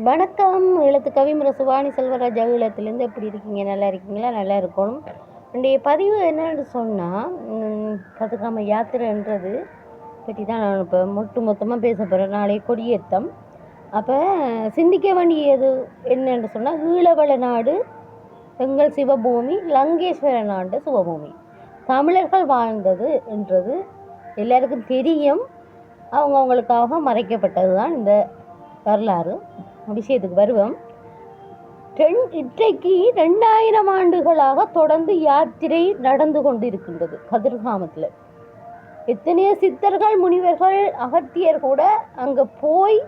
வணக்கம். எழுத்து கவிமுறை சுவாணி செல்வராஜ் ஈழத்திலேருந்து எப்படி இருக்கீங்க? நல்லா இருக்கீங்களா? நல்லா இருக்கணும். என்னுடைய பதிவு என்னன்னு சொன்னால், கதிர்காம யாத்திரைன்றது பற்றி தான் நான் இப்போ மொத்தமாக பேச போகிறேன். நாளை கொடியேற்றம். அப்போ சிந்திக்க வேண்டியது என்னென்னு சொன்னால், ஈழவள நாடு எங்கள் சிவபூமி, லங்கேஸ்வர நாடு சிவபூமி. தமிழர்கள் வாழ்ந்தது என்றது எல்லாருக்கும் தெரியும். அவங்களுக்காக மறைக்கப்பட்டது தான் இந்த வரலாறு. விஷயத்துக்கு வருவோம். இன்றைக்கு 2000 ஆண்டுகளாக தொடர்ந்து யாத்திரை நடந்து கொண்டு இருக்கின்றது கதிர்காமத்தில். எத்தனையோ சித்தர்கள், முனிவர்கள், அகத்தியர் கூட அங்கே போய்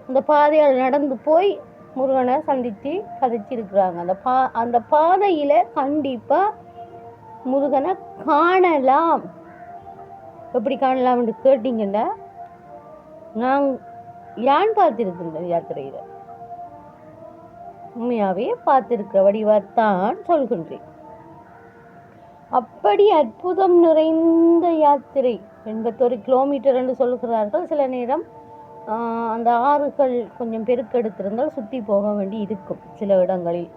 அந்த பாதைகள் நடந்து போய் முருகனை சந்தித்து கதைச்சிருக்கிறாங்க. அந்த பாதையில் கண்டிப்பாக முருகனை காணலாம். எப்படி காணலாம்னு கேட்டிங்கன்னா, நான் யான் பார்த்திருக்கின்றேன் யாத்திரையில். உண்மையாகவே பார்த்திருக்கிற வடிவத்தான் சொல்கின்றேன். அப்படி அற்புதம் நிறைந்த யாத்திரை. 81 கிலோமீட்டர் என்று சொல்கிறார்கள். சில நேரம் அந்த ஆறுகள் கொஞ்சம் பெருக்கெடுத்திருந்தால் சுற்றி போக வேண்டி இருக்கும் சில இடங்களில்.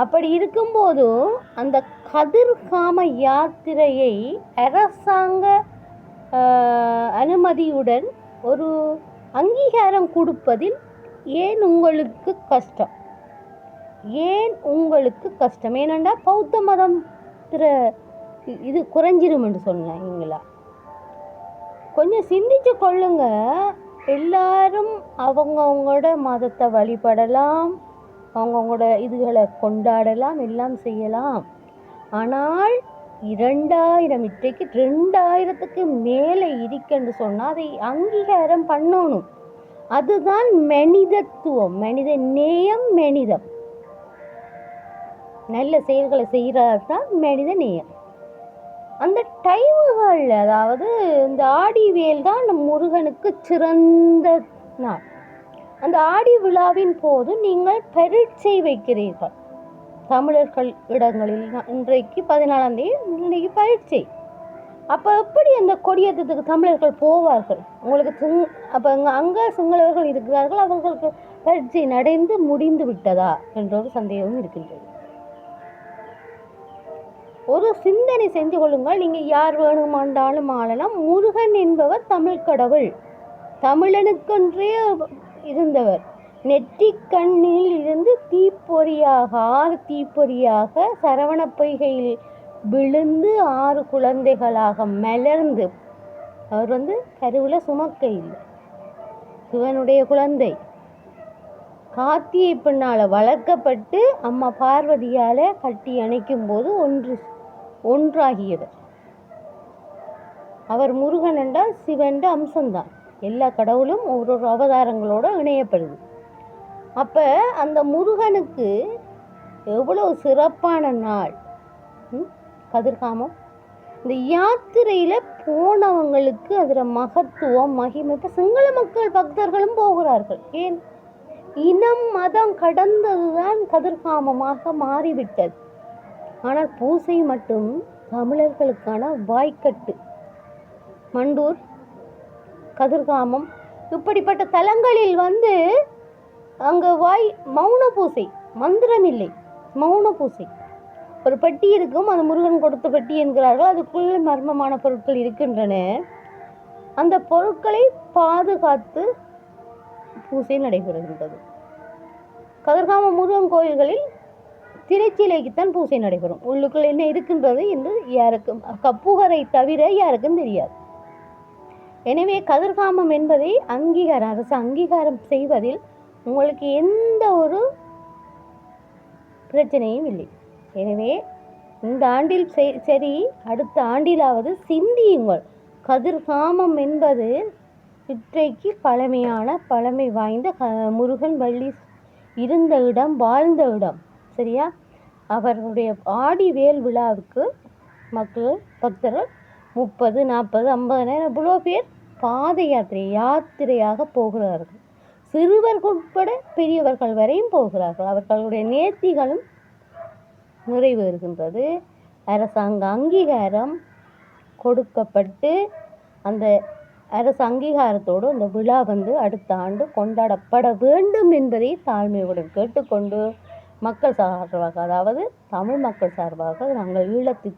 அப்படி இருக்கும்போதும் அந்த கதிர்காம யாத்திரையை அரசாங்க அனுமதியுடன் ஒரு அங்கீகாரம் கொடுப்பதில் ஏன் உங்களுக்கு கஷ்டம்? ஏனென்றா பௌத்த மதம் இது குறைஞ்சிரும் என்று சொன்னீங்களா? கொஞ்சம் சிந்திச்சு கொள்ளுங்க. எல்லாரும் அவங்கவுங்களோட மதத்தை வழிபடலாம், அவங்கவுங்களோட இதுகளை கொண்டாடலாம், எல்லாம் செய்யலாம். ஆனால் 2000 இன்றைக்கு 2000க்கு மேலே இருக்குன்னு சொன்னால் அதை அங்கீகாரம் பண்ணணும். அதுதான் மனிதத்துவம், மனித நேயம், மனிதம். நல்ல செயல்களை செய்கிறது தான் மனித நேயம். அந்த டைமுகள், அதாவது இந்த ஆடி வேல் தான் முருகனுக்கு சிறந்த நாள். அந்த ஆடி விழாவின் போது நீங்கள் பரீட்சை வைக்கிறீர்கள் தமிழர்கள் இடங்களில். இன்றைக்கு 14ஆம் தேதி, இன்றைக்கு பரீட்சை. அப்போ எப்படி அந்த கொடியேற்றத்துக்கு தமிழர்கள் போவார்கள்? உங்களுக்கு அப்போ அங்கே சிங்களவர்கள் இருக்கிறார்கள், அவர்களுக்கு பரீட்சை நடந்து முடிந்து விட்டதா என்ற ஒரு சந்தேகம் இருக்கின்றது. ஒரு சிந்தனை செஞ்சு கொள்ளுங்கள். நீங்கள் யார் வேணுமாண்டாலும் ஆளலாம். முருகன் என்பவர் தமிழ் கடவுள், தமிழனுக்கென்றே இருந்தவர். நெற்றிக்கண்ணில் இருந்து தீப்பொறியாக, 6 தீப்பொறியாக சரவண பொய்கையில் விழுந்து 6 குழந்தைகளாக மலர்ந்து, அவர் கருவில் சுமக்க இல்லை, சிவனுடைய குழந்தை, கார்த்திகை பெண்ணால் வளர்க்கப்பட்டு அம்மா பார்வதியால் கட்டி அணைக்கும் போது ஒன்றாகியவர் அவர். முருகன் என்றால் சிவன் அம்சம்தான். எல்லா கடவுளும் ஒரு அவதாரங்களோடு இணையப்படுது. அப்போ அந்த முருகனுக்கு எவ்வளோ சிறப்பான நாள் கதிர்காமம். இந்த யாத்திரையில் போனவங்களுக்கு அதில் மகத்துவம், மகிமை. இப்போ சிங்கள மக்கள் பக்தர்களும் போகிறார்கள். ஏன்? இனம் மதம் கடந்ததுதான் கதிர்காமமாக மாறிவிட்டது. ஆனால் பூசை மட்டும் தமிழர்களுக்கான வாய்க்கட்டு. மண்டூர், கதிர்காமம் இப்படிப்பட்ட தலங்களில் அங்கே மௌன பூசை, மந்திரம் இல்லை, மௌன பூசை. ஒரு பெட்டி இருக்கும், அது முருகன் கொடுத்த பெட்டி என்கிறார்கள். அதுக்குள்ளே மர்மமான பொருட்கள் இருக்கின்றன. அந்த பொருட்களை பாதுகாத்து பூசை நடைபெறுகின்றது. கதிர்காம முருகன் கோயில்களில் திரைச்சீலைக்குத்தான் பூசை நடைபெறும். உள்ளுக்குள் என்ன இருக்கின்றது என்று யாருக்கும், கப்புகரை தவிர யாருக்கும் தெரியாது. எனவே கதிர்காமம் என்பதை அரசு அங்கீகாரம் செய்வதில் உங்களுக்கு எந்த ஒரு பிரச்சனையும் இல்லை. எனவே இந்த ஆண்டில் சரி, அடுத்த ஆண்டிலாவது சிந்தியுங்கள். கதிர்காமம் என்பது இன்றைக்கு பழமை வாய்ந்த முருகன் வள்ளி இருந்த இடம், வாழ்ந்த இடம். சரியா? அவர்களுடைய ஆடி வேல் விழாவுக்கு மக்கள், பக்தர்கள் 30, 40, 50 இவ்வளோ பேர் பாத யாத்திரையாக போகிறார்கள். சிறுவர்கள் உட்பட பெரியவர்கள் வரையும் போகிறார்கள். அவர்களுடைய நேர்த்திகளும் நிறைவேறுகின்றது. அரசாங்க அங்கீகாரம் கொடுக்கப்பட்டு அந்த அரசு அங்கீகாரத்தோடு இந்த விழா வந்து அடுத்த ஆண்டு கொண்டாடப்பட வேண்டும் என்பதை தாழ்மையுடன் கேட்டுக்கொண்டு மக்கள் சார்பாக, அதாவது தமிழ் மக்கள் சார்பாக நாங்கள் ஈழத்து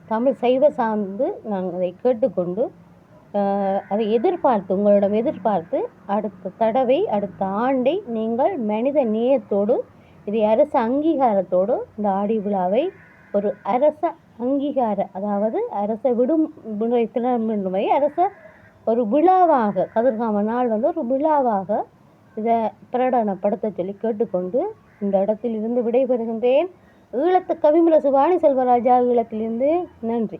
தமிழ் சைவ சார்ந்து நாங்கள் அதை கேட்டுக்கொண்டு அதை எதிர்பார்த்து உங்களிடம் எதிர்பார்த்து அடுத்த தடவை அடுத்த ஆண்டை நீங்கள் மனித நேயத்தோடு இதை அரசு அங்கீகாரத்தோடு இந்த ஆடி விழாவை ஒரு அரச அங்கீகார, அதாவது அரச விடுமுறை தினமுறை அரச ஒரு விழாவாக கதிர்காம நாள் வந்து ஒரு விழாவாக இதை பிரகடனப்படுத்த சொல்லி கேட்டுக்கொண்டு இந்த இடத்தில் இருந்து விடைபெறுகின்றேன். ஈழத்து கவிமுரசு வாணி செல்வராஜா, ஈழத்திலிருந்து. நன்றி.